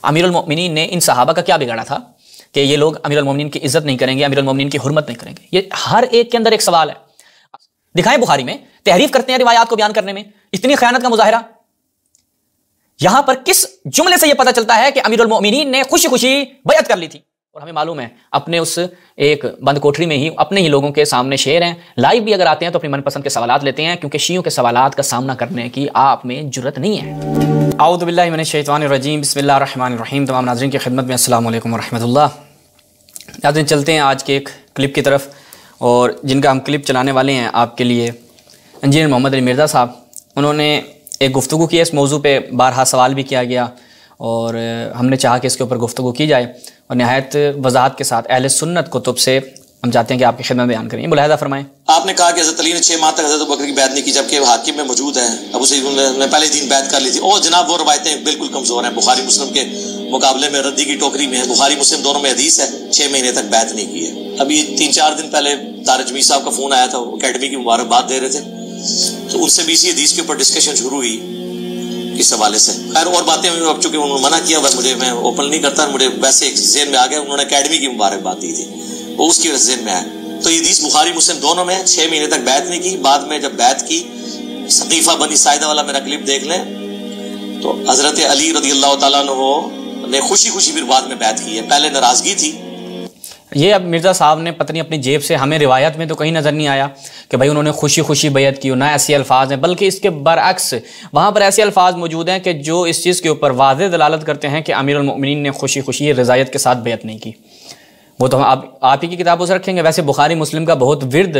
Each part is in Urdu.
امیر المؤمنین نے ان صحابہ کا کیا بگاڑا تھا کہ یہ لوگ امیر المؤمنین کی عزت نہیں کریں گے، امیر المؤمنین کی حرمت نہیں کریں گے؟ یہ ہر ایک کے اندر ایک سوال ہے۔ دکھائیں بخاری میں تحریف کرتے ہیں روایات کو بیان کرنے میں، اتنی خیانت کا مظاہرہ۔ یہاں پر کس جملے سے یہ پتہ چلتا ہے کہ امیر المؤمنین نے خوشی خوشی بیعت کر لی تھی؟ اور ہمیں معلوم ہے اپنے اس ایک بند کوٹری میں ہی اپنے ہی لوگوں کے سامنے شعر ہیں، لائیو بھی اگر آتے ہیں تو اپنی من پسند کے سوالات لیتے ہیں، کیونکہ شیعوں کے سوالات کا سامنا کرنے کی آپ میں جرت نہیں ہے۔ اعوذ باللہ من الشیطان الرجیم، بسم اللہ الرحمن الرحیم۔ تمام ناظرین کی خدمت میں السلام علیکم ورحمۃ اللہ۔ ناظرین چلتے ہیں آج کے ایک کلپ کی طرف، اور جن کا ہم کلپ چلانے والے ہیں آپ کے لیے انجینئر محمد علی مرزا صاحب۔ انہوں نے ایک گفتگو کی، اس موضوع پہ بارہا سوال بھی کیا گیا اور ہم نے چاہا کہ اس کے اوپر گفتگو کی جائے، اور نہایت وضاحت کے ساتھ اہل سنت کتب سے ہم چاہتے ہیں کہ آپ کی خدمت بیان کریں۔ ملاحظہ فرمائیں۔ آپ نے کہا کہ حضرت علی نے 6 ماہ تک حضرت ابوبکر کی بیعت نہیں کی، جبکہ حاکم میں موجود ہیں، ابو سعید نے پہلے دن بیعت کر لی تھی۔ اور جناب وہ روایتیں بالکل کمزور ہیں، بخاری مسلم کے مقابلے میں ردی کی ٹوکری میں ہے۔ بخاری مسلم دونوں میں حدیث ہے 6 مہینے تک بیعت نہیں کی ہے۔ ابھی 3-4 دن پہلے طارق جمیل صاحب کا فون آیا تھا، وہ اکیڈمی کی مبارکباد دے رہے تھے، تو ان سے بھی اسی حدیث کے اوپر ڈسکشن شروع ہوئی اس حوالے سے۔ خیر اور باتیں اب چونکہ انہوں نے منع کیا، بس مجھے میں اوپن نہیں کرتا، مجھے ویسے ایک ذہن میں آ گیا، انہوں نے اکیڈمی کی مبارکباد دی تھی، وہ اس کی وجہ سے ذہن میں آیا۔ تو یہ حدیث بخاری مسلم دونوں میں 6 مہینے تک بیعت نہیں کی۔ بعد میں جب بیعت کی، ثقیفہ بنی ساعدہ والا میرا کلپ دیکھ لیں، تو حضرت علی رضی اللہ تعالیٰ عنہ نے خوشی خوشی پھر بعد میں بیعت کی ہے، پہلے ناراضگی تھی۔ یہ اب مرزا صاحب نے پتہ نہیں اپنی جیب سے، ہمیں روایت میں تو کہیں نظر نہیں آیا کہ بھائی انہوں نے خوشی خوشی بیعت کی، نہ ایسے الفاظ ہیں، بلکہ اس کے برعکس وہاں پر ایسے الفاظ موجود ہیں کہ جو اس چیز کے اوپر واضح دلالت کرتے ہیں کہ امیر المؤمنین نے خوشی خوشی رضایت کے ساتھ بیعت نہیں کی۔ وہ تو ہم آپ ہی کی کتابوں سے رکھیں گے۔ ویسے بخاری مسلم کا بہت ورد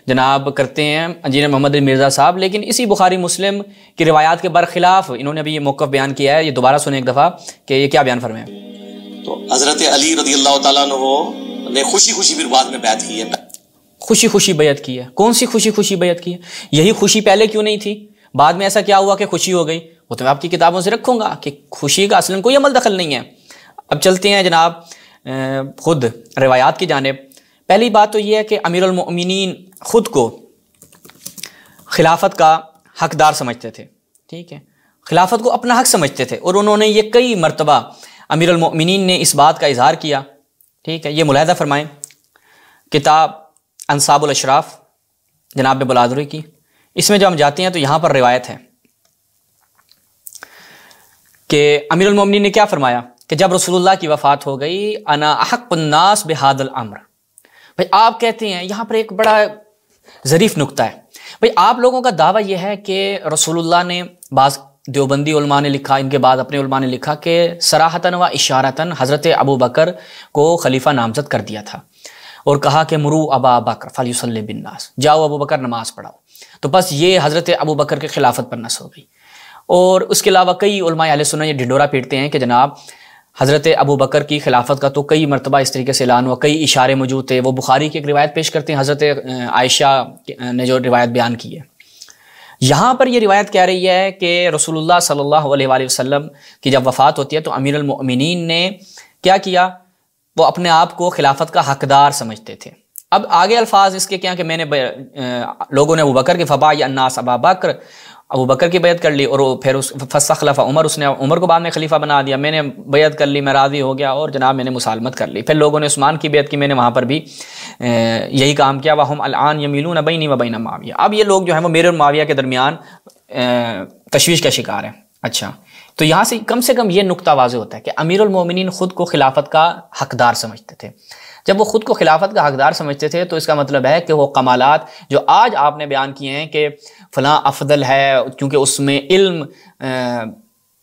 جناب کرتے ہیں انجینئر محمد علی مرزا صاحب، لیکن اسی بخاری مسلم کی روایات کے برخلاف انہوں نے ابھی یہ موقف بیان کیا ہے۔ یہ دوبارہ سنیں ایک دفعہ کہ یہ کیا بیان فرمائیں۔ تو حضرت علی رضی اللہ تعالیٰ عنہ نے خوشی خوشی پھر بعد میں بیعت کی ہے۔ خوشی خوشی بیعت کی ہے؟ کون سی خوشی خوشی بیعت کی ہے؟ یہی خوشی پہلے کیوں نہیں تھی؟ بعد میں ایسا کیا ہوا کہ خوشی ہو گئی؟ وہ تو میں آپ کی کتابوں سے رکھوں گا کہ خوشی کا اصلاً کوئی عمل دخل نہیں ہے۔ اب چلتے ہیں جناب خود روایات کی جانب۔ پہلی بات تو یہ ہے کہ امیر المؤمنین خود کو خلافت کا حقدار سمجھتے تھے، ٹھیک ہے، خلافت کو اپنا حق سمجھتے تھے، اور انہوں نے یہ کئی مرتبہ امیر المؤمنین نے اس بات کا اظہار کیا، ٹھیک ہے۔ یہ ملاحظہ فرمائیں، کتاب انصاب الاشراف جناب بلادری کی، اس میں جب ہم جاتے ہیں تو یہاں پر روایت ہے کہ امیر المؤمنین نے کیا فرمایا کہ جب رسول اللہ کی وفات ہو گئی، انا احق الناس بہذا الامر۔ بھائی آپ کہتے ہیں، یہاں پر ایک بڑا ظریف نکتہ ہے، بھائی آپ لوگوں کا دعویٰ یہ ہے کہ رسول اللہ نے، بعض دیوبندی علماء نے لکھا، ان کے بعد اپنے علماء نے لکھا کہ صراحتاً و اشارتاً حضرت ابو بکر کو خلیفہ نامزد کر دیا تھا، اور کہا کہ مرو ابا بکر فلیصلی بالناس، جاؤ ابو بکر نماز پڑھاؤ۔ تو بس یہ حضرت ابو بکر کے خلافت پر نص ہو گئی۔ اور اس کے علاوہ کئی علماء اہل سنت یہ ڈھنڈورا پیٹتے ہیں کہ جناب حضرت ابو بکر کی خلافت کا تو کئی مرتبہ اس طریقے سے اعلان ہوا، کئی اشارے موجود تھے۔ وہ بخاری کی ایک روایت پیش کرتے ہیں، حضرت عائشہ نے جو روایت بیان کی ہے، یہاں پر یہ روایت کہہ رہی ہے کہ رسول اللہ صلی اللہ علیہ وآلہ وسلم کی جب وفات ہوتی ہے تو امیر المؤمنین نے کیا کیا؟ وہ اپنے آپ کو خلافت کا حقدار سمجھتے تھے۔ اب آگے الفاظ اس کے کیا کہ میں نے لوگوں نے ابو بکر کے فبايع الناس ابا بکر، ابو بکر کی بیعت کر لی، اور پھر فاستخلف عمر، اس نے عمر کو بعد میں خلیفہ بنا دیا، میں نے بیعت کر لی، میں راضی ہو گیا، اور جناب میں نے مسالمت کر لی۔ پھر لوگوں نے عثمان کی بیعت کی، میں نے وہاں پر بھی یہی کام کیا، وَهُمْ الْآنَ يَمِيلُونَ بَيْنِي وَبَيْنَ مُعَاوِيَةَ۔ اب یہ لوگ جو ہیں وہ میرے اور معاویہ کے درمیان تشویش کا شکار ہیں۔ اچھا، تو یہاں سے کم یہ نقطہ واضح ہوتا ہے کہ امیر المومنین خود کو خلافت کا حقدار سمجھتے تھے۔ جب وہ خود کو خلافت کا حقدار سمجھتے تھے تو اس کا مطلب ہے کہ وہ کمالات جو آج آپ نے بیان کیے ہیں کہ فلاں افضل ہے کیونکہ اس میں علم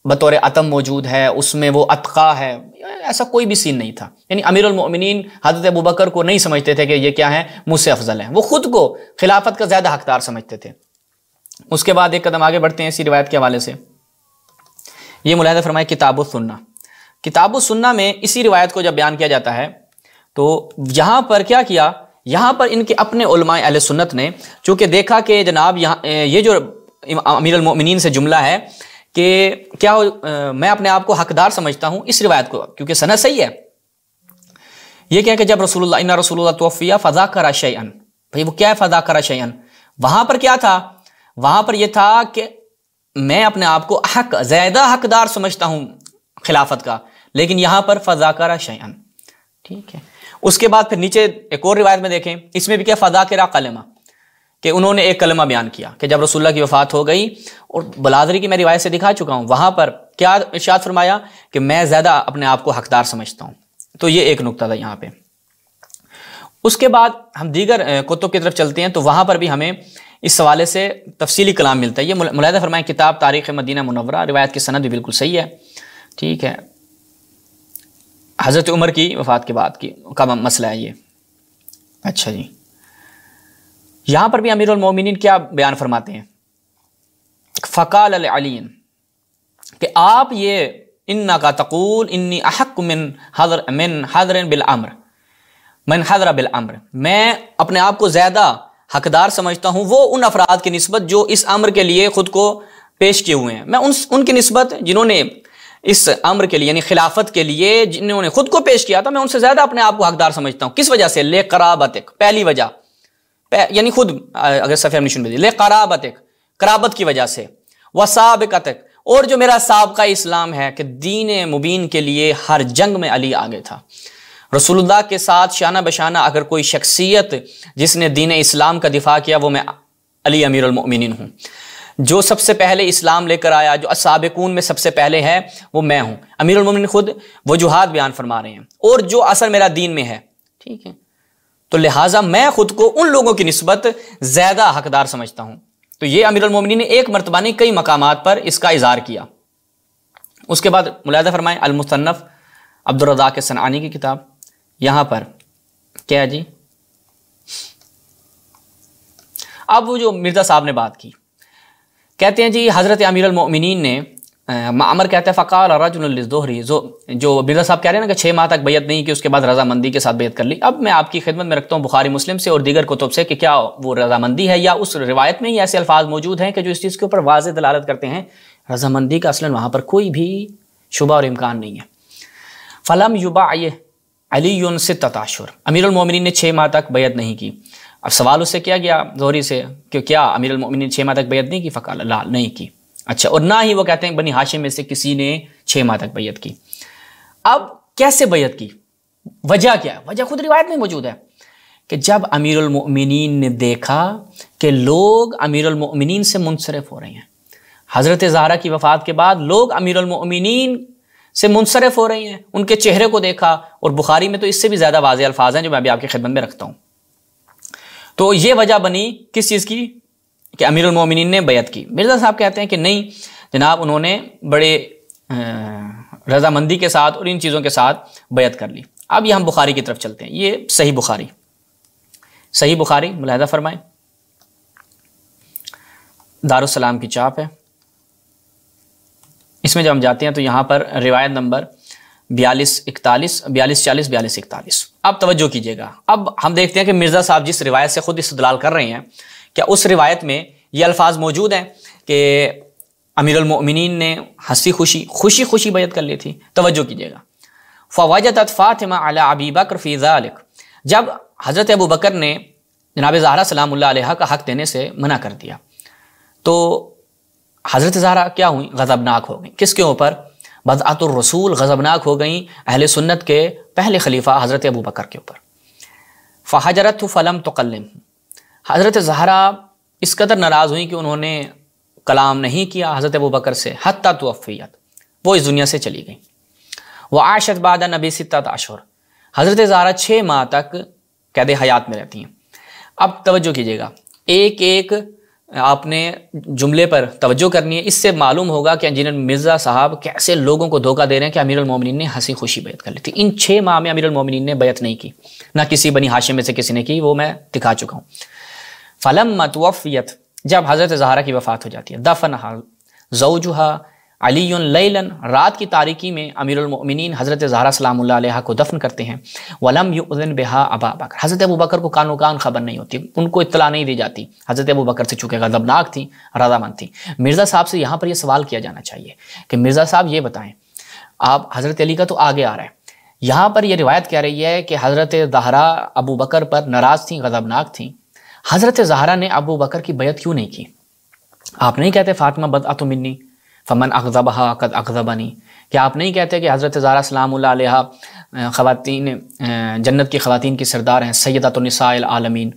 بطور عتم موجود ہے، اس میں وہ اتقا ہے، ایسا کوئی بھی سین نہیں تھا۔ یعنی امیر المؤمنین حضرت ابو بکر کو نہیں سمجھتے تھے کہ یہ کیا ہے، مجھ سے افضل ہیں، وہ خود کو خلافت کا زیادہ حقدار سمجھتے تھے۔ اس کے بعد ایک قدم آگے بڑھتے ہیں اسی روایت کے حوالے سے۔ یہ ملاحظہ فرمائے کتاب السنہ، کتاب السنہ میں اسی روایت کو جب بیان کیا جاتا ہے تو یہاں پر کیا کیا، یہاں پر ان کے اپنے علماء اہل سنت نے چونکہ دیکھا کہ جناب یہ جو امیر المؤمنین سے جملہ ہے کہ کیا میں اپنے آپ کو حقدار سمجھتا ہوں، اس روایت کو کیونکہ سند صحیح ہے، یہ کیا کہ جب رسول اللہ ان رسول اللہ توفی فذاکر شیئا، بھائی وہ کیا ہے فذاکر شیئا، وہاں پر کیا تھا، وہاں پر یہ تھا کہ میں اپنے آپ کو زیادہ حقدار سمجھتا ہوں خلافت کا، لیکن یہاں پر فذاکر شیئن، ٹھیک ہے۔ اس کے بعد پھر نیچے ایک اور روایت میں دیکھیں، اس میں بھی کیا فذاکر کلمہ، کہ انہوں نے ایک کلمہ بیان کیا کہ جب رسول اللہ کی وفات ہو گئی، اور بلادری کی میں روایت سے دکھا چکا ہوں، وہاں پر کیا ارشاد فرمایا کہ میں زیادہ اپنے آپ کو حقدار سمجھتا ہوں۔ تو یہ ایک نقطہ تھا یہاں پہ۔ اس کے بعد ہم دیگر کتب کی طرف چلتے ہیں، تو وہاں پر بھی ہمیں اس حوالے سے تفصیلی کلام ملتا ہے۔ یہ ملاحظہ فرمائیں کتاب تاریخ مدینہ منورہ، روایت کی سند بھی بالکل صحیح ہے، ٹھیک ہے۔ حضرت عمر کی وفات کے بعد کا مسئلہ ہے یہ۔ اچھا جی، یہاں پر بھی امیر المومنین کیا بیان فرماتے ہیں، فقال لعلی، کہ آپ یہ انکا تقول انی احق من حضر بالامر، من حضر بالامر، میں اپنے آپ کو زیادہ حقدار سمجھتا ہوں وہ ان افراد کی نسبت جو اس امر کے لیے خود کو پیش کیے ہوئے ہیں، میں ان کی نسبت جنہوں نے اس امر کے لیے یعنی خلافت کے لیے جنہوں نے خود کو پیش کیا تھا، میں ان سے زیادہ اپنے آپ کو حقدار سمجھتا ہوں۔ کس وجہ سے؟ لے قرابتک، پہلی وجہ یعنی خود اگر صفحہ نشون بھی لے قرابتک، قرابت کی وجہ سے، وسابقتک، اور جو میرا سابقہ اسلام ہے کہ دین مبین کے لیے ہر جنگ میں علی آگے تھا۔ رسول اللہ کے ساتھ شانہ بشانہ اگر کوئی شخصیت جس نے دین اسلام کا دفاع کیا وہ میں علی امیر المؤمنین ہوں۔ جو سب سے پہلے اسلام لے کر آیا، جو السابقون میں سب سے پہلے ہے، وہ میں ہوں۔ امیر المؤمنین خود وجوہات بیان فرما رہے ہیں، اور جو اثر میرا دین میں ہے، ٹھیک ہے، تو لہٰذا میں خود کو ان لوگوں کی نسبت زیادہ حقدار سمجھتا ہوں۔ تو یہ امیر المومنین نے ایک مرتبہ نہیں کئی مقامات پر اس کا اظہار کیا۔ اس کے بعد ملاحظہ فرمائیں المصنف عبد الرزاق صنعانی کی کتاب، یہاں پر کیا جی، اب وہ جو مرزا صاحب نے بات کی، کہتے ہیں جی حضرت امیر المؤمنین نے، معمر کہتا ہے فقال رجل للزہری، جو مرزا صاحب کہہ رہے ہیں نا کہ 6 ماہ تک بیعت نہیں کی، اس کے بعد رضامندی کے ساتھ بیعت کر لی۔ اب میں آپ کی خدمت میں رکھتا ہوں بخاری مسلم سے اور دیگر کتب سے کہ کیا وہ رضامندی ہے، یا اس روایت میں ہی ایسے الفاظ موجود ہیں کہ جو اس چیز کے اوپر واضح دلالت کرتے ہیں رضامندی کا اصلاً وہاں پر کوئی بھی شبہ اور امکان نہیں ہے۔ فلم یباعہ علی 6 اشہر، امیر المومنین نے 6 ماہ تک بیعت نہیں کی۔ اب سوال اس سے کیا گیا زہری سے کہ کیا امیر المومنین 6 ماہ تک بیعت نہیں کی؟ فقال لا، نہیں کی۔ اچھا، اور نہ ہی وہ کہتے ہیں بنی ہاشم میں سے کسی نے 6 ماہ تک بیعت کی۔ اب کیسے بیعت کی؟ وجہ کیا ہے؟ وجہ خود روایت میں موجود ہے کہ جب امیر المؤمنین نے دیکھا کہ لوگ امیر المؤمنین سے منصرف ہو رہے ہیں، حضرت زہرا کی وفات کے بعد لوگ امیر المؤمنین سے منصرف ہو رہے ہیں، ان کے چہرے کو دیکھا، اور بخاری میں تو اس سے بھی زیادہ واضح الفاظ ہیں جو میں ابھی آپ کی خدمت میں رکھتا ہوں۔ تو یہ وجہ بنی کس چیز کی کہ امیر المومنین نے بیعت کی۔ مرزا صاحب کہتے ہیں کہ نہیں جناب، انہوں نے بڑے رضامندی کے ساتھ اور ان چیزوں کے ساتھ بیعت کر لی۔ اب یہ ہم بخاری کی طرف چلتے ہیں، یہ صحیح بخاری ملاحظہ فرمائیں، دارالسلام کی چاپ ہے۔ اس میں جب ہم جاتے ہیں تو یہاں پر روایت نمبر 4241، اب توجہ کیجئے گا۔ اب ہم دیکھتے ہیں کہ مرزا صاحب جس روایت سے خود استدلال کر رہے ہیں، کیا اس روایت میں یہ الفاظ موجود ہیں کہ امیر المؤمنین نے خوشی خوشی بیعت کر لی تھی؟ توجہ کیجئے گا۔ فوجدت فاطمہ علی ابی بکر فی ذلک، جب حضرت ابو بکر نے جناب زہرا سلام اللہ علیہ کا حق دینے سے منع کر دیا تو حضرت زہرا کیا ہوئی؟ غضبناک ہو گئیں۔ کس کے اوپر؟ بدعت الرسول، غضبناک ہو گئیں اہل سنت کے پہلے خلیفہ حضرت ابو بکر کے اوپر۔ فحجرت فلم تکلم، حضرت زہرا اس قدر ناراض ہوئیں کہ انہوں نے کلام نہیں کیا حضرت ابو بکر سے، حتی توفیت، وہ اس دنیا سے چلی گئیں۔ وعاشت بعد نبی 6 اشہر، حضرت زہرا 6 ماہ تک قید حیات میں رہتی ہیں۔ اب توجہ کیجئے گا، ایک ایک آپ نے جملے پر توجہ کرنی ہے، اس سے معلوم ہوگا کہ انجینئر مرزا صاحب کیسے لوگوں کو دھوکہ دے رہے ہیں کہ امیر المومنین نے ہنسی خوشی بیعت کر لی تھی۔ ان 6 ماہ میں امیر المومنین نے بیعت نہیں کی، نہ کسی بنی ہاشم میں سے کسی نے کی، وہ میں دکھا چکا ہوں۔ فلما توفیت، جب حضرت زہرا کی وفات ہو جاتی ہے، دفنہا زوجہا علی لیلاً، رات کی تاریکی میں امیر المؤمنین حضرت زہرا سلام اللہ علیہ کو دفن کرتے ہیں۔ ولم یؤذن بہا ابا بکر، حضرت ابو بکر کو کانو کان خبر نہیں ہوتی، ان کو اطلاع نہیں دی جاتی۔ حضرت ابو بکر سے چونکہ غضبناک تھی، رضامند تھی۔ مرزا صاحب سے یہاں پر یہ سوال کیا جانا چاہیے کہ مرزا صاحب یہ بتائیں، آپ حضرت علی کا تو آگے آ رہا ہے، یہاں پر یہ روایت کہہ رہی ہے کہ حضرت زہرا ابو بکر پر ناراض تھیں، غضبناک تھیں، حضرت زہرا نے ابو بکر کی بیعت کیوں نہیں کی؟ آپ نہیں کہتے فاطمہ بدعت منی فمن اغضبها قد اغضبنی، کہ آپ نہیں کہتے کہ حضرت زہرا سلام اللہ علیہا خواتین جنت کی خواتین کی سردار ہیں، سیدۃ النساء العالمین؟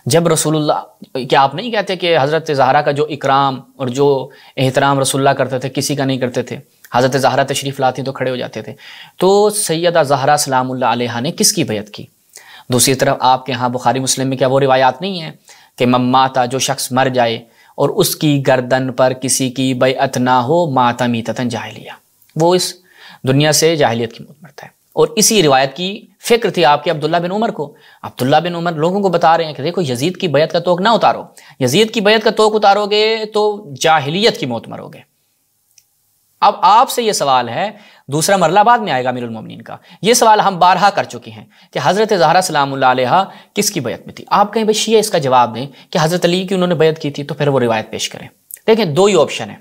جب رسول اللہ، کیا آپ نہیں کہتے کہ حضرت زہرا کا جو اکرام اور جو احترام رسول اللہ کرتے تھے کسی کا نہیں کرتے تھے؟ حضرت زہرا تشریف لاتی تو کھڑے ہو جاتے تھے۔ تو سیدہ زہرا سلام اللہ علیہا نے کس کی بیعت کی؟ دوسری طرف آپ کے ہاں بخاری مسلم میں کیا وہ روایات نہیں ہیں کہ مماتا، جو شخص مر جائے اور اس کی گردن پر کسی کی بیعت نہ ہو، ماتا میتتن جاہلیہ، وہ اس دنیا سے جاہلیت کی موت مرتا ہے۔ اور اسی روایت کی فکر تھی آپ کے عبداللہ بن عمر کو۔ عبداللہ بن عمر لوگوں کو بتا رہے ہیں کہ دیکھو یزید کی بیعت کا توق نہ اتارو، یزید کی بیعت کا توق اتارو گے تو جاہلیت کی موت مرو گے۔ اب آپ سے یہ سوال ہے، دوسرا مرلہ بعد میں آئے گا امیر المومنین کا، یہ سوال ہم بارہا کر چکے ہیں کہ حضرت زہرا سلام اللہ علیہا کس کی بیعت میں تھی۔ آپ کہیں بھئی شیعہ اس کا جواب دیں کہ حضرت علی کی انہوں نے بیعت کی تھی، تو پھر وہ روایت پیش کریں۔ دیکھیں دو ہی آپشن ہیں،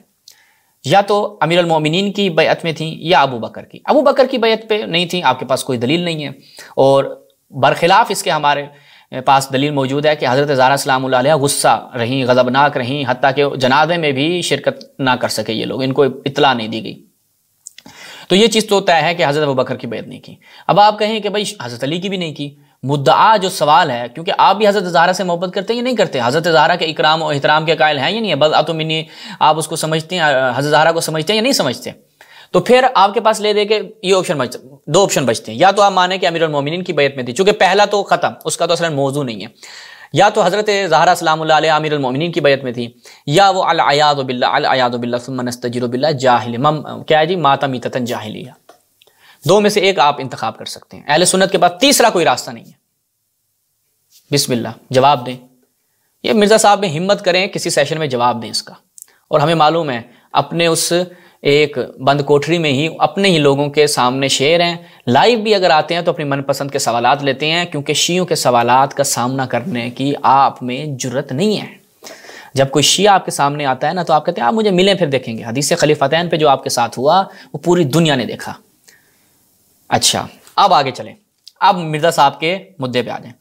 یا تو امیر المومنین کی بیعت میں تھیں یا ابو بکر کی۔ ابو بکر کی بیعت پہ نہیں تھیں، آپ کے پاس کوئی دلیل نہیں ہے، اور برخلاف اس کے ہمارے پاس دلیل موجود ہے کہ حضرت زہرا سلام اللہ علیہ غصہ رہیں، غضبناک رہیں، حتیٰ کہ جنازے میں بھی شرکت نہ کر سکے یہ لوگ، ان کو اطلاع نہیں دی گئی۔ تو یہ چیز تو طے ہے کہ حضرت ابوبکر کی بیعت نہیں کی۔ اب آپ کہیں کہ بھائی حضرت علی کی بھی نہیں کی، مدعا جو سوال ہے، کیونکہ آپ بھی حضرت زہرا سے محبت کرتے ہیں یا نہیں کرتے؟ حضرت زہرا کے اکرام و احترام کے قائل ہیں یا نہیں ہے؟ بس منی، آپ اس کو سمجھتے ہیں، حضرت زہرا کو سمجھتے ہیں یا نہیں سمجھتے؟ تو پھر آپ کے پاس لے دے کے یہ آپشن بچتے، دو آپشن بچتے ہیں، یا تو آپ مانیں کہ امیر المومنین کی بیعت میں تھی، چونکہ پہلا تو ختم، اس کا تو اصلا موضوع نہیں ہے، یا تو حضرت زہرا سلام اللہ علیہ امیر المومنین کی بیعت میں تھی، یا وہ العیاذ باللہ ثم نستجیر باللہ جاہل، کیا ہے جی، ماتا میتتن جاہلیہ۔ دو میں سے ایک آپ انتخاب کر سکتے ہیں، اہل سنت کے بعد تیسرا کوئی راستہ نہیں ہے۔ بسم اللہ، جواب دیں۔ یہ مرزا صاحب میں ہمت کریں، کسی سیشن میں جواب دیں اس کا۔ اور ہمیں معلوم ہے اپنے اس ایک بند کوٹری میں ہی اپنے ہی لوگوں کے سامنے شعر ہیں، لائیو بھی اگر آتے ہیں تو اپنی من پسند کے سوالات لیتے ہیں، کیونکہ شیعوں کے سوالات کا سامنا کرنے کی آپ میں جرت نہیں ہے۔ جب کوئی شیعہ آپ کے سامنے آتا ہے نا تو آپ کہتے ہیں آپ مجھے ملیں پھر دیکھیں گے۔ حدیث خلیفتین پہ جو آپ کے ساتھ ہوا وہ پوری دنیا نے دیکھا۔ اچھا اب آگے چلیں، اب مرزا صاحب کے مدعے پہ آ جائیں۔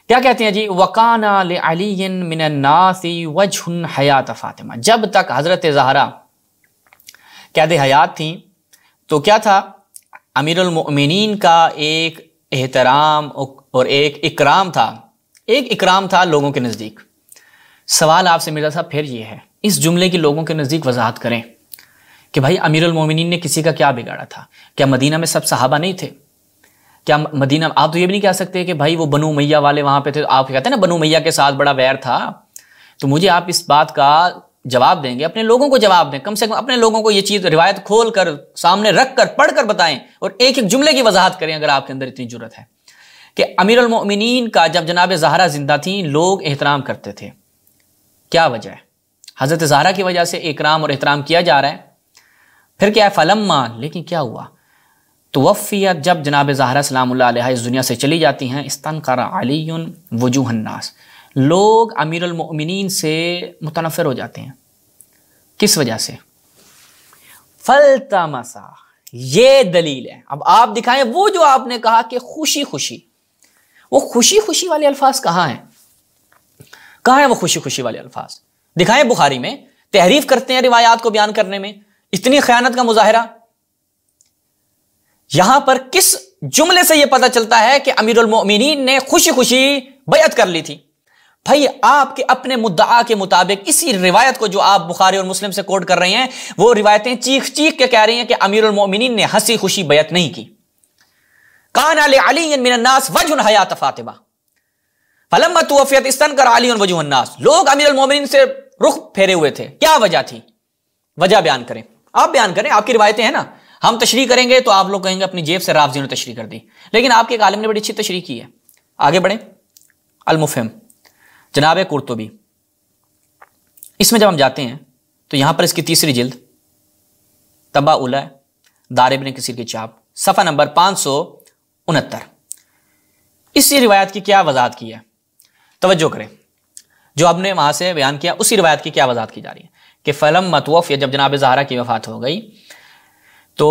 کیا کہتے ہیں جی، وَقَانَ لِعَلِيٍّ مِّنَ النَّاسِ وَجْهٌ حَيَاةَ فاطمہ، جب تک حضرت زہرا قید حیات تھیں تو کیا تھا، امیر المؤمنین کا ایک احترام اور ایک اکرام تھا، ایک اکرام تھا لوگوں کے نزدیک۔ سوال آپ سے مرزا صاحب پھر یہ ہے، اس جملے کی لوگوں کے نزدیک وضاحت کریں کہ بھائی امیر المومنین نے کسی کا کیا بگاڑا تھا؟ کیا مدینہ میں سب صحابہ نہیں تھے؟ کیا مدینہ، آپ تو یہ بھی نہیں کہہ سکتے کہ بھائی وہ بنو امیہ والے وہاں پہ تھے، آپ کہتے ہیں نا بنو امیہ کے ساتھ بڑا ویر تھا، تو مجھے آپ اس بات کا جواب دیں گے، اپنے لوگوں کو جواب دیں، کم سے کم اپنے لوگوں کو یہ چیز روایت کھول کر سامنے رکھ کر پڑھ کر بتائیں، اور ایک ایک جملے کی وضاحت کریں اگر آپ کے اندر اتنی جرت ہے کہ امیر المؤمنین کا جب جناب زہرا زندہ تھیں لوگ احترام کرتے تھے۔ کیا وجہ ہے؟ حضرت زہرا کی وجہ سے اکرام اور احترام کیا جا رہا ہے۔ پھر کیا ہے، فلما، لیکن کیا ہوا، توفیت، جب جناب زہرا سلام اللہ علیہ اس دنیا سے چلی جاتی ہیں، استنکر علی وجوہ الناس، لوگ امیر المؤمنین سے متنفر ہو جاتے ہیں۔ کس وجہ سے؟ فلتمسا، یہ دلیل ہے۔ اب آپ دکھائیں وہ جو آپ نے کہا کہ خوشی خوشی، وہ خوشی خوشی والے الفاظ کہاں ہیں؟ کہاں ہیں وہ خوشی خوشی والے الفاظ؟ دکھائیں بخاری میں، تحریف کرتے ہیں روایات کو بیان کرنے میں، اتنی خیانت کا مظاہرہ۔ یہاں پر کس جملے سے یہ پتہ چلتا ہے کہ امیر المؤمنین نے خوشی خوشی بیعت کر لی تھی؟ بھائی آپ کے اپنے مدعا کے مطابق اسی روایت کو جو آپ بخاری اور مسلم سے کوٹ کر رہے ہیں، وہ روایتیں چیخ چیخ کے کہہ رہی ہیں کہ امیر المؤمنین نے ہنسی خوشی بیعت نہیں کی۔ کان لعلی من الناس وجہ حیات فاطمہ فلما توفیت استنکر علی وجہ الناس، لوگ امیر المؤمنین سے رخ پھیرے ہوئے تھے، کیا وجہ تھی؟ وجہ بیان کریں، آپ بیان کریں، آپ کی روایتیں ہیں نا، ہم تشریح کریں گے تو آپ لوگ کہیں گے اپنی جیب سے رافضیوں نے تشریح کر دی، لیکن آپ کے ایک عالم نے بڑی اچھی تشریح کی ہے۔ آگے بڑھیں، المفہم جناب قرطبی، اس میں جب ہم جاتے ہیں تو یہاں پر اس کی تیسری جلد طبع اولی دار ابن کثیر کی چھاپ، صفحہ نمبر 569، اسی روایت کی کیا وضاحت کی ہے؟ توجہ کریں، جو ہم نے وہاں سے بیان کیا اسی روایت کی کیا وضاحت کی جا رہی ہے کہ فلما توفیت، جب جناب زہرا کی وفات ہو گئی تو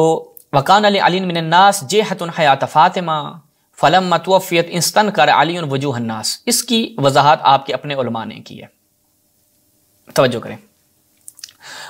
وکان لعلی من الناس جیحۃ حیات فاطمہ فلما توفیت استنکر علی وجوہ الناس، اس کی وضاحت آپ کے اپنے علماء نے کی ہے۔ توجہ کریں،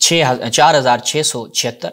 4676,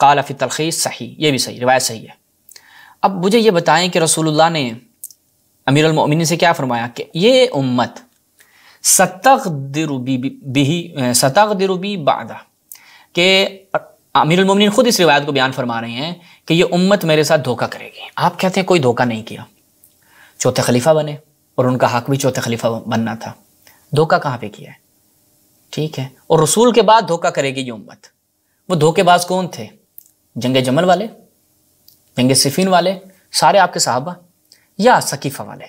قال فی التلخیص صحیح، یہ بھی صحیح، روایت صحیح ہے۔ ب مجھے یہ بتائیں کہ رسول اللہ نے امیر المؤمنین سے کیا فرمایا کہ یہ امت ستغدر بی بعدہ، کہ امیر المؤمنین خود اس روایت کو بیان فرما رہے ہیں کہ یہ امت میرے ساتھ دھوکہ کرے گی۔ آپ کہتے ہیں کوئی دھوکہ نہیں کیا، چوتھے خلیفہ بنے اور ان کا حق بھی چوتھے خلیفہ بننا تھا، دھوکہ کہاں پہ کیا ہے؟ ٹھیک ہے، اور رسول کے بعد دھوکہ کرے گی یہ امت۔ وہ دھوکے باز کون تھے؟ جنگ جمل والے، جنگ صفین والے، سارے آپ کے صحابہ، یا ثقیفہ والے؟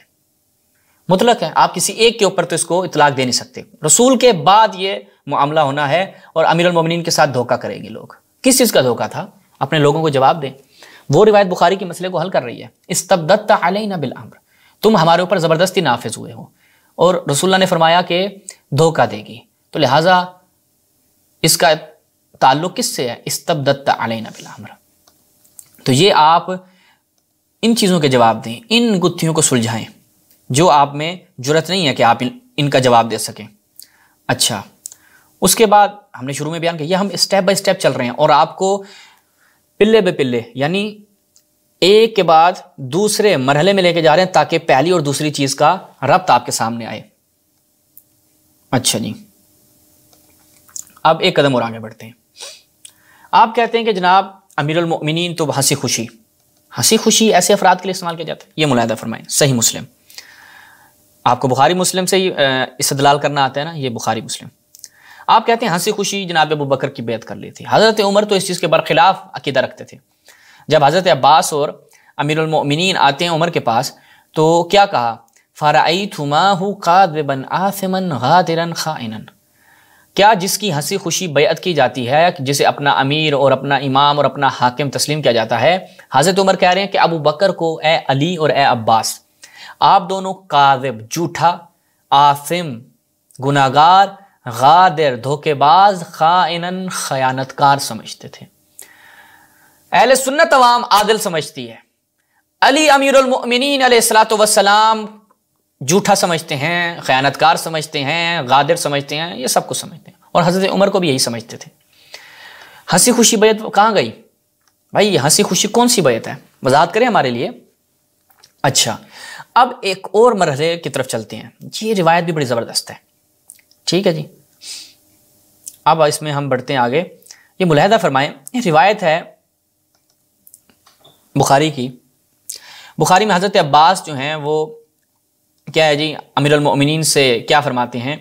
مطلق ہے، آپ کسی ایک کے اوپر تو اس کو اطلاق دے نہیں سکتے۔ رسول کے بعد یہ معاملہ ہونا ہے اور امیر المومنین کے ساتھ دھوکہ کریں گے لوگ۔ کس چیز کا دھوکہ تھا؟ اپنے لوگوں کو جواب دیں۔ وہ روایت بخاری کے مسئلے کو حل کر رہی ہے، استبددت علینا بالامر، تم ہمارے اوپر زبردستی نافذ ہوئے ہو، اور رسول اللہ نے فرمایا کہ دھوکہ دے گی، تو لہٰذا اس کا تعلق کس سے ہے؟ استبددت علینا بالامر۔ تو یہ آپ ان چیزوں کے جواب دیں، ان گتھیوں کو سلجھائیں جو آپ میں جرت نہیں ہے کہ آپ ان کا جواب دے سکیں۔ اچھا، اس کے بعد ہم نے شروع میں بیان کیا، یہ ہم اسٹیپ بائی اسٹیپ چل رہے ہیں اور آپ کو پلے بے پلے، یعنی ایک کے بعد دوسرے مرحلے میں لے کے جا رہے ہیں تاکہ پہلی اور دوسری چیز کا ربط آپ کے سامنے آئے۔ اچھا جی، اب ایک قدم اور آگے بڑھتے ہیں۔ آپ کہتے ہیں کہ جناب امیر المؤمنین تو ہنسی خوشی ایسے افراد کے لیے استعمال کیا جاتا ہے، یہ ملاحظہ فرمائیں۔ صحیح مسلم، آپ کو بخاری مسلم سے ہی استدلال کرنا آتا ہے نا، یہ بخاری مسلم۔ آپ کہتے ہیں ہنسی خوشی جناب ابو بکر کی بیعت کر لی تھی۔ حضرت عمر تو اس چیز کے برخلاف عقیدہ رکھتے تھے۔ جب حضرت عباس اور امیر المؤمنین آتے ہیں عمر کے پاس تو کیا کہا؟ فَرَأَيْتُمَاهُ قَاذِبًا آثِمًا غَادِرًا خَائِنًا، کیا جس کی ہنسی خوشی بیعت کی جاتی ہے، جسے اپنا امیر اور اپنا امام اور اپنا حاکم تسلیم کیا جاتا ہے، حضرت عمر کہہ رہے ہیں کہ ابو بکر کو، اے علی اور اے عباس، آپ دونوں قاذب جھوٹا، آثم گناہگار، غادر دھوکے باز، خائنن خیانت کار سمجھتے تھے۔ اہل سنت عوام عادل سمجھتی ہے، علی امیر المؤمنین علیہ الصلوۃ والسلام جھوٹا سمجھتے ہیں، خیانت کار سمجھتے ہیں، غادر سمجھتے ہیں، یہ سب کچھ سمجھتے ہیں، اور حضرت عمر کو بھی یہی سمجھتے تھے۔ ہنسی خوشی بیعت کہاں گئی بھائی؟ یہ ہنسی خوشی کون سی بیعت ہے؟ وضاحت کریں ہمارے لیے۔ اچھا، اب ایک اور مرحلے کی طرف چلتے ہیں، یہ روایت بھی بڑی زبردست ہے، ٹھیک ہے جی۔ اب اس میں ہم بڑھتے ہیں آگے، یہ ملاحظہ فرمائیں، یہ روایت ہے بخاری کی۔ بخاری میں حضرت عباس جو ہیں وہ کیا ہے جی، امیر المؤمنین سے کیا فرماتے ہیں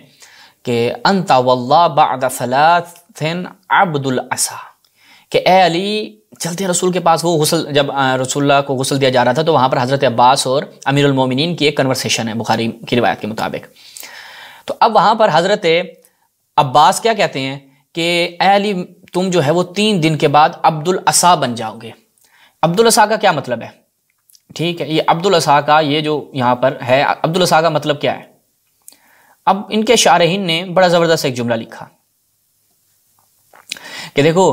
کہ انت واللہ بعد ثلاث عبد العصا، کہ اے علی، چلتے ہیں رسول کے پاس۔ وہ غسل، جب رسول اللہ کو غسل دیا جا رہا تھا تو وہاں پر حضرت عباس اور امیر المؤمنین کی ایک کنورسیشن ہے بخاری کی روایت کے مطابق۔ تو اب وہاں پر حضرت عباس کیا کہتے ہیں کہ اے علی، تم جو ہے وہ 3 دن کے بعد عبد العصا بن جاؤ گے۔ عبد العصا کا کیا مطلب ہے؟ ٹھیک ہے، یہ عبد العصا کا یہ جو یہاں پر ہے، عبد العصا کا مطلب کیا ہے؟ اب ان کے شارحین نے بڑا زبردست ایک جملہ لکھا کہ دیکھو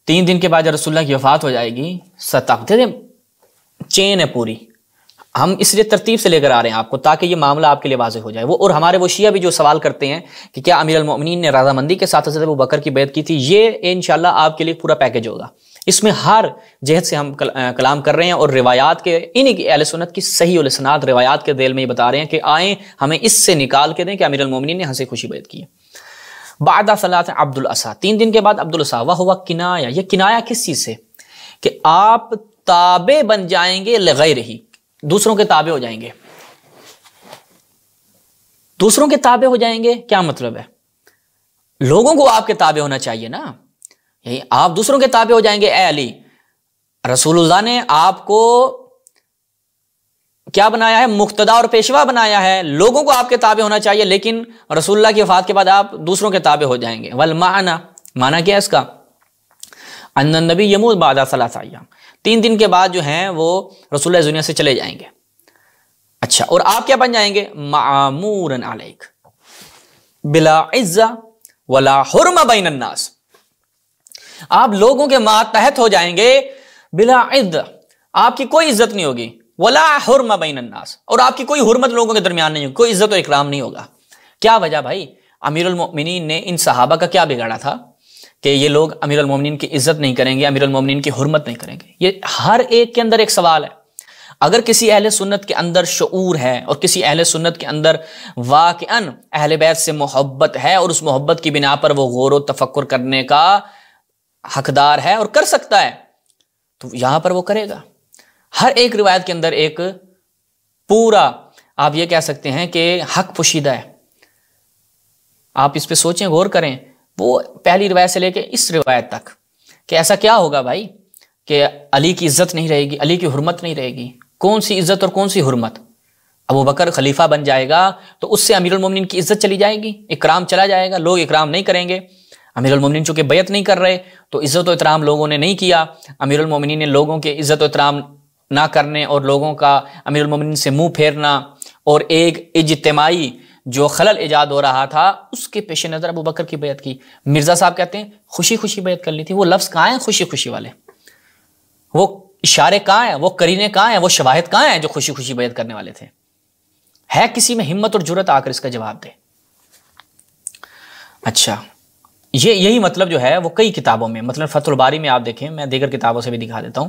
3 دن کے بعد جب رسول اللہ کی وفات ہو جائے گی، چین ہے پوری، ہم اس لیے ترتیب سے لے کر آ رہے ہیں آپ کو تاکہ یہ معاملہ آپ کے لیے واضح ہو جائے۔ وہ اور ہمارے وہ شیعہ بھی جو سوال کرتے ہیں کہ کیا امیر المؤمنین نے رضامندی کے ساتھ حضرت ابو بکر کی بیعت کی تھی، یہ انشاءاللہ آپ کے لیے پورا پیکج ہوگا۔ اس میں ہر جہت سے ہم کلام کر رہے ہیں، اور روایات کے انہی کی اہل سنت کی صحیح الاسناد روایات کے ذیل میں یہ بتا رہے ہیں کہ آئیں ہمیں اس سے نکال کے دیں کہ امیر المؤمنین نے ہنسی خوشی بیعت کی ہے۔ بعد ثلاث عبد العصا، 3 دن کے بعد عبد العصا، وہو کنایا، یہ کنایا کس چیز سے؟ کہ آپ تابع بن جائیں گے لغیرہ، دوسروں کے تابع ہو جائیں گے۔ دوسروں کے تابع ہو جائیں گے کیا مطلب ہے؟ لوگوں کو آپ کے تابع ہونا چاہیے نا، یہی آپ دوسروں کے تابع ہو جائیں گے۔ اے علی، رسول اللہ نے آپ کو کیا بنایا ہے؟ مقتدا اور پیشوا بنایا ہے، لوگوں کو آپ کے تابع ہونا چاہیے، لیکن رسول اللہ کی وفات کے بعد آپ دوسروں کے تابع ہو جائیں گے۔ والمعنی، معنی کیا ہے اس کا؟ ان النبی یموت بعد 3 ایام، 3 دن کے بعد جو ہیں وہ رسول اللہ دنیا سے چلے جائیں گے۔ اچھا، اور آپ کیا بن جائیں گے؟ معمورا علیک بلا عزہ ولا حرمہ بین الناس، آپ لوگوں کے ماتحت ہو جائیں گے، بلا عزہ، آپ کی کوئی عزت نہیں ہوگی، ولا حرمہ بین الناس، اور آپ کی کوئی حرمت لوگوں کے درمیان نہیں ہوگی، کوئی عزت و اکرام نہیں ہوگا۔ کیا وجہ بھائی؟ امیر المؤمنین نے ان صحابہ کا کیا بگاڑا تھا؟ کہ یہ لوگ امیر المومنین کی عزت نہیں کریں گے، امیر المومنین کی حرمت نہیں کریں گے. یہ ہر ایک کے اندر ایک سوال ہے. اگر کسی اہل سنت کے اندر شعور ہے اور کسی اہل سنت کے اندر واقعاً اہل بیت سے محبت ہے اور اس محبت کی بنا پر وہ غور و تفکر کرنے کا حقدار ہے اور کر سکتا ہے، تو یہاں پر وہ کرے گا. ہر ایک روایت کے اندر ایک پورا آپ یہ کہہ سکتے ہیں کہ حق پوشیدہ ہے. آپ اس پہ سوچیں، غور کریں. وہ پہلی روایت سے لے کے اس روایت تک کہ ایسا کیا ہوگا بھائی کہ علی کی عزت نہیں رہے گی، علی کی حرمت نہیں رہے گی. کون سی عزت اور کون سی حرمت؟ ابو بکر خلیفہ بن جائے گا تو اس سے امیر المومنین کی عزت چلی جائے گی، اکرام چلا جائے گا، لوگ اکرام نہیں کریں گے. امیر المومنین چونکہ بیعت نہیں کر رہے تو عزت و احترام لوگوں نے نہیں کیا. امیر المومنین نے لوگوں کے عزت و احترام نہ کرنے اور لوگوں کا امیر المومنین سے منہ پھیرنا اور ایک اجتماعی جو خلل ایجاد ہو رہا تھا اس کے پیش نظر ابو بکر کی بیعت کی. مرزا صاحب کہتے ہیں خوشی خوشی بیعت کر لی تھی. وہ لفظ کہاں ہیں خوشی خوشی والے؟ وہ اشارے کہاں ہیں؟ وہ قرینے کہاں ہیں؟ وہ شواہد کہاں ہیں جو خوشی خوشی بیعت کرنے والے تھے؟ ہے کسی میں ہمت اور جرأت آ کر اس کا جواب دے. اچھا، یہی مطلب جو ہے وہ کئی کتابوں میں، مثلا فتح الباری میں آپ دیکھیں، میں دیگر کتابوں سے بھی دکھا دیتا ہوں.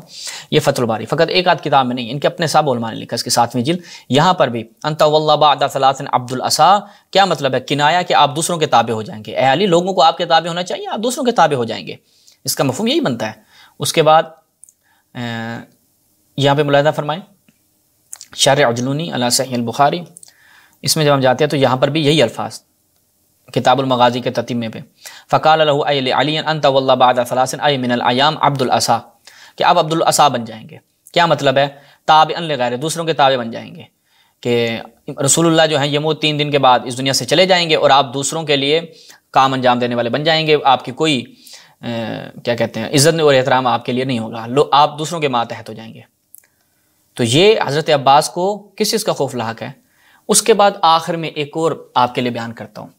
یہ فتح الباری فقط ایک آدھ کتاب میں نہیں، ان کے اپنے سب علماء نے لکھا، اس کی 7ویں جلد. یہاں پر بھی انت واللہ بعد ثلاث عبد العصا، کیا مطلب ہے؟ کنایا کہ آپ دوسروں کے تابع ہو جائیں گے. اے علی، لوگوں کو آپ کے تابع ہونا چاہیے، آپ دوسروں کے تابع ہو جائیں گے. اس کا مفہوم یہی بنتا ہے. اس کے بعد یہاں پہ ملاحظہ فرمائیں شرح عجلونی علی صحیح البخاری، اس میں جب ہم جاتے ہیں تو یہاں پر بھی یہی الفاظ کتاب المغازی کے تتمے پہ، فقال له ای علی انت واللہ بعد ثلاث ای من الایام عبد العصا، کہ آپ عبد العصا بن جائیں گے. کیا مطلب ہے؟ تابعا لغیر، دوسروں کے تابع بن جائیں گے. کہ رسول اللہ جو ہیں یہ وہ 3 دن کے بعد اس دنیا سے چلے جائیں گے اور آپ دوسروں کے لیے کام انجام دینے والے بن جائیں گے. آپ کی کوئی کیا کہتے ہیں عزت اور احترام آپ کے لیے نہیں ہوگا، آپ دوسروں کے ماتحت ہو جائیں گے. تو یہ حضرت عباس کو کس چیز کا خوف لاحق ہے. اس کے بعد آخر میں ایک اور آپ کے لیے بیان کرتا ہوں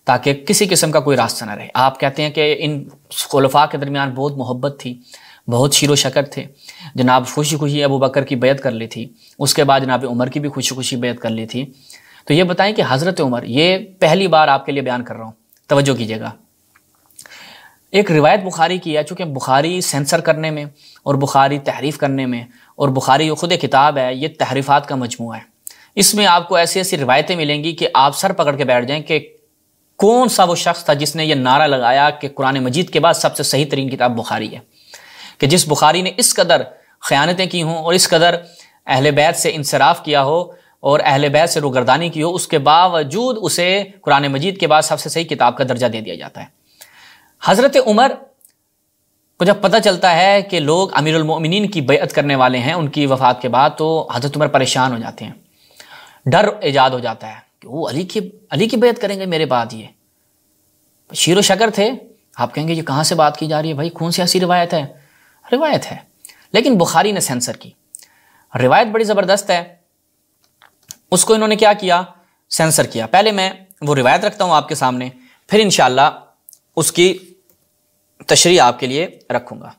تاکہ کسی قسم کا کوئی راستہ نہ رہے. آپ کہتے ہیں کہ ان خلفاء کے درمیان بہت محبت تھی، بہت شیر و شکر تھے. جناب خوشی خوشی ابو بکر کی بیعت کر لی تھی، اس کے بعد جناب عمر کی بھی خوشی خوشی بیعت کر لی تھی. تو یہ بتائیں کہ حضرت عمر، یہ پہلی بار آپ کے لیے بیان کر رہا ہوں، توجہ کیجیے گا. ایک روایت بخاری کی ہے، چونکہ بخاری سینسر کرنے میں اور بخاری تحریف کرنے میں، اور بخاری خود کتاب ہے، یہ تحریفات کا مجموعہ ہے. اس میں آپ کو ایسی ایسی روایتیں ملیں گی کہ آپ سر پکڑ کے بیٹھ جائیں کہ کون سا وہ شخص تھا جس نے یہ نعرہ لگایا کہ قرآن مجید کے بعد سب سے صحیح ترین کتاب بخاری ہے. کہ جس بخاری نے اس قدر خیانتیں کی ہوں اور اس قدر اہل بیت سے انصراف کیا ہو اور اہل بیت سے روگردانی کی ہو، اس کے باوجود اسے قرآن مجید کے بعد سب سے صحیح کتاب کا درجہ دے دیا جاتا ہے. حضرت عمر کو جب پتہ چلتا ہے کہ لوگ امیر المؤمنین کی بیعت کرنے والے ہیں ان کی وفات کے بعد، تو حضرت عمر پریشان ہو جاتے ہیں. ڈر ایجاد ہو جاتا ہے کہ وہ علی کی بیعت کریں گے میرے بعد. یہ شیر و شکر تھے. آپ کہیں گے یہ کہاں سے بات کی جا رہی ہے بھائی، کون سی ایسی روایت ہے؟ روایت ہے، لیکن بخاری نے سینسر کی. روایت بڑی زبردست ہے، اس کو انہوں نے کیا کیا؟ سینسر کیا. پہلے میں وہ روایت رکھتا ہوں آپ کے سامنے، پھر انشاءاللہ اس کی تشریح آپ کے لیے رکھوں گا.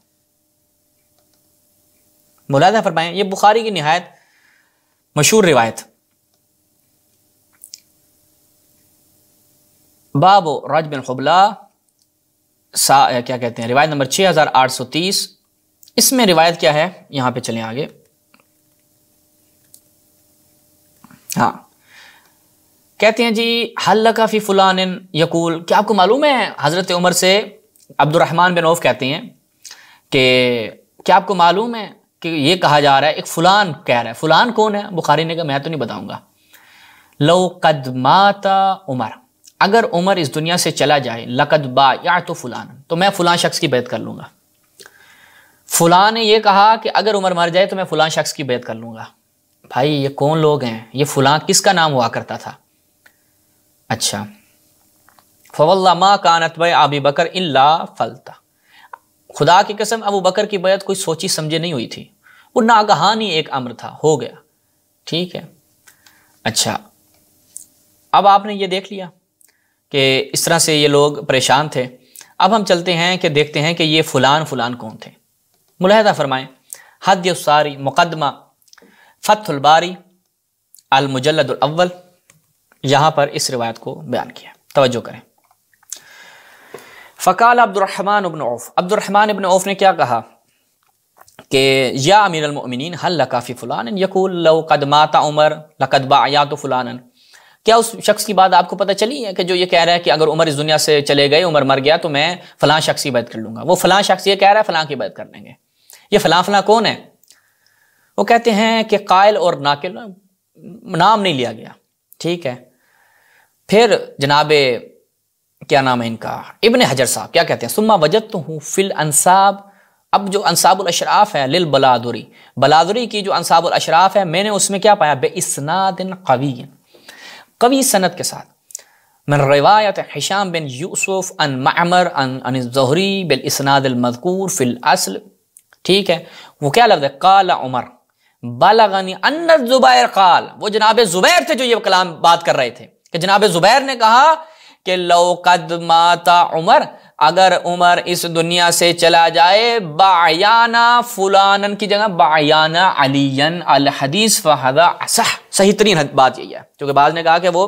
ملاحظہ فرمائیں، یہ بخاری کی نہایت مشہور روایت. باب رج بن خبلہ، کیا کہتے ہیں، روایت نمبر 6830. اس میں روایت کیا ہے؟ یہاں پہ چلیں آگے. ہاں، کہتے ہیں جی حل لک فی فلان یقول، کیا آپ کو معلوم ہے حضرت عمر سے عبد الرحمن بن عوف کہتے ہیں کہ کیا آپ کو معلوم ہے کہ یہ کہا جا رہا ہے ایک فلان کہہ رہا ہے. فلان کون ہے؟ بخاری نے کہا میں تو نہیں بتاؤں گا. لو قد مات عمر، اگر عمر اس دنیا سے چلا جائے، لقد بایعت فلان، تو میں فلان شخص کی بیعت کر لوں گا. فلان نے یہ کہا کہ اگر عمر مر جائے تو میں فلان شخص کی بیعت کر لوں گا. بھائی یہ کون لوگ ہیں؟ یہ فلان کس کا نام ہوا کرتا تھا؟ اچھا، فواللہ ما کانت بیع ابی بکر الا فلتا، خدا کی قسم ابو بکر کی بیعت کوئی سوچی سمجھے نہیں ہوئی تھی، وہ ناگہانی ایک امر تھا، ہو گیا. ٹھیک ہے. اچھا، اب آپ نے یہ دیکھ لیا کہ اس طرح سے یہ لوگ پریشان تھے. اب ہم چلتے ہیں کہ دیکھتے ہیں کہ یہ فلان کون تھے. ملاحظہ فرمائیں، حد الساری مقدمہ فتح الباری المجلد الاول، یہاں پر اس روایت کو بیان کیا. توجہ کریں. فقال عبد الرحمن بن عوف، عبد الرحمن بن عوف نے کیا کہا کہ یا امیر المؤمنین هل لک فی فلان یقول لو قد مات عمر لقد باعیات فلانا، کیا اس شخص کی بات آپ کو پتہ چلی ہے کہ جو یہ کہہ رہا ہے کہ اگر عمر اس دنیا سے چلے گئے، عمر مر گیا تو میں فلاں شخص کی بیعت کر لوں گا، وہ فلاں شخص یہ کہہ رہا ہے فلاں کی بیعت کر لیں گے، یہ فلاں فلاں کون ہے؟ وہ کہتے ہیں کہ قائل اور ناقل، نام نہیں لیا گیا، ٹھیک ہے۔ پھر جناب کیا نام ہے ان کا، ابن حجر صاحب کیا کہتے ہیں، ثم وجدتہ فی الانساب، اب جو انصاب الاشراف ہے للبلادری، بلادری کی جو انصاب الاشراف ہے میں نے اس میں کیا پایا، بے اسناد قوی، قوی سند کے ساتھ، من روایت حشام بن یوسف عن معمر عن الزہری بالاسناد المذکور فی الاصل، ٹھیک ہے۔ وہ کیا لفظ ہے، قال عمر بلغنی ان الزبیر قال، وہ جناب زبیر تھے جو یہ کلام بات کر رہے تھے کہ جناب زبیر نے کہا کہ لو قد مات عمر، اگر عمر اس دنیا سے چلا جائے، بعیانا فلانن کی جگہ بعیانا علین الحدیث فہذا اصح، صحیح ترین بات یہی ہے، کیونکہ بعض نے کہا کہ وہ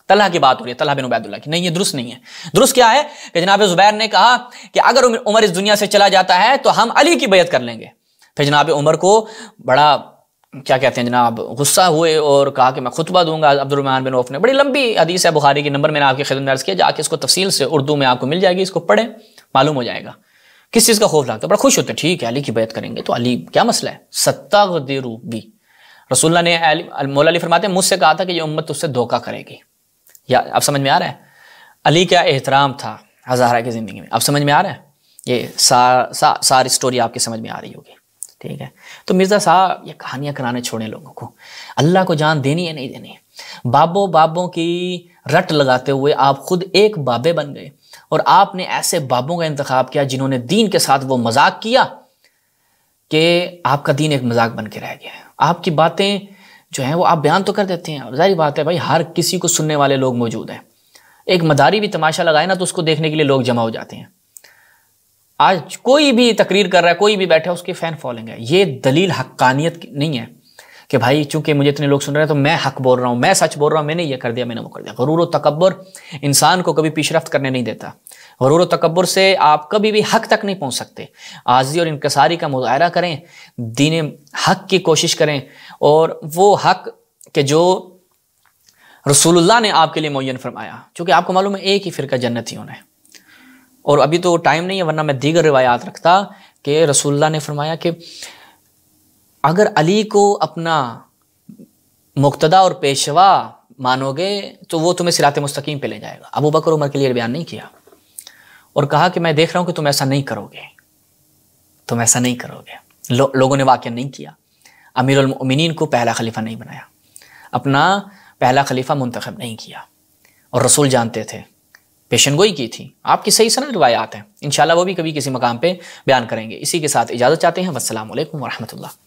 طلحہ کی بات ہو رہی ہے، طلحہ بن عبید اللہ کی، نہیں یہ درست نہیں ہے۔ درست کیا ہے کہ جناب زبیر نے کہا کہ اگر عمر اس دنیا سے چلا جاتا ہے تو ہم علی کی بیعت کر لیں گے۔ پھر جناب عمر کو بڑا کیا کہتے ہیں جناب غصہ ہوئے اور کہا کہ میں خطبہ دوں گا۔ عبد الرحمن بن عوف نے، بڑی لمبی حدیث ہے بخاری کی، نمبر میں نے آپ کی خدمت میں عرض کیا، جا کے اس کو تفصیل سے اردو میں آپ کو مل جائے گی، اس کو پڑھیں معلوم ہو جائے گا کس چیز کا خوف لگتا ہے۔ بڑا خوش ہوتے ہیں، ٹھیک ہے علی کی بیعت کریں گے تو علی کیا مسئلہ ہے، ستغدر بی، رسول اللہ نے مولا علی فرماتے ہیں مجھ سے کہا تھا کہ یہ امت اس سے دھوکہ کرے گی، یا اب سمجھ میں آ رہا ہے علی کا احترام تھا ہزارہ کی زندگی میں، اب سمجھ میں آ رہا ہے، یہ ساری سٹوری آپ کی سمجھ میں آ رہی ہوگی، ٹھیک ہے۔ تو مرزا صاحب یہ کہانیاں کرانے چھوڑیں لوگوں کو، اللہ کو جان دینی ہے نہیں دینی ہے، بابوں کی رٹ لگاتے ہوئے آپ خود ایک بابے بن گئے، اور آپ نے ایسے بابوں کا انتخاب کیا جنہوں نے دین کے ساتھ وہ مذاق کیا کہ آپ کا دین ایک مذاق بن کے رہ گیا ہے۔ آپ کی باتیں جو ہیں وہ آپ بیان تو کر دیتے ہیں، ظاہر بات ہے بھائی ہر کسی کو سننے والے لوگ موجود ہیں، ایک مداری بھی تماشا لگائے نا تو اس کو دیکھنے کے لیے لوگ جمع ہو جاتے ہیں۔ آج کوئی بھی تقریر کر رہا ہے، کوئی بھی بیٹھا ہے، اس کے فین فالوئنگ ہے، یہ دلیل حقانیت نہیں ہے کہ بھائی چونکہ مجھے اتنے لوگ سن رہے ہیں تو میں حق بول رہا ہوں، میں سچ بول رہا ہوں، میں نے یہ کر دیا، میں نے وہ کر دیا۔ غرور و تکبر انسان کو کبھی پیش رفت کرنے نہیں دیتا، غرور و تکبر سے آپ کبھی بھی حق تک نہیں پہنچ سکتے۔ عاجزی اور انکساری کا مظاہرہ کریں، دین حق کی کوشش کریں، اور وہ حق کہ جو رسول اللہ نے آپ کے لیے معین فرمایا، چونکہ آپ کو معلوم ہے ایک ہی فرقہ جنتی ہونا ہے، اور ابھی تو ٹائم نہیں ہے ورنہ میں دیگر روایات رکھتا کہ رسول اللہ نے فرمایا کہ اگر علی کو اپنا مقتدا اور پیشوا مانو گے تو وہ تمہیں صراط مستقیم پہ لے جائے گا۔ ابو بکر عمر کے لیے بیان نہیں کیا، اور کہا کہ میں دیکھ رہا ہوں کہ تم ایسا نہیں کرو گے، تم ایسا نہیں کرو گے۔ لوگوں نے واقعہ نہیں کیا، امیر المؤمنین کو پہلا خلیفہ نہیں بنایا، اپنا پہلا خلیفہ منتخب نہیں کیا، اور رسول جانتے تھے، پیشن گوئی کی تھی۔ آپ کی صحیح سند روایات ہیں، انشاءاللہ وہ بھی کبھی کسی مقام پہ بیان کریں گے۔ اسی کے ساتھ اجازت چاہتے ہیں، والسلام علیکم ورحمۃ اللہ۔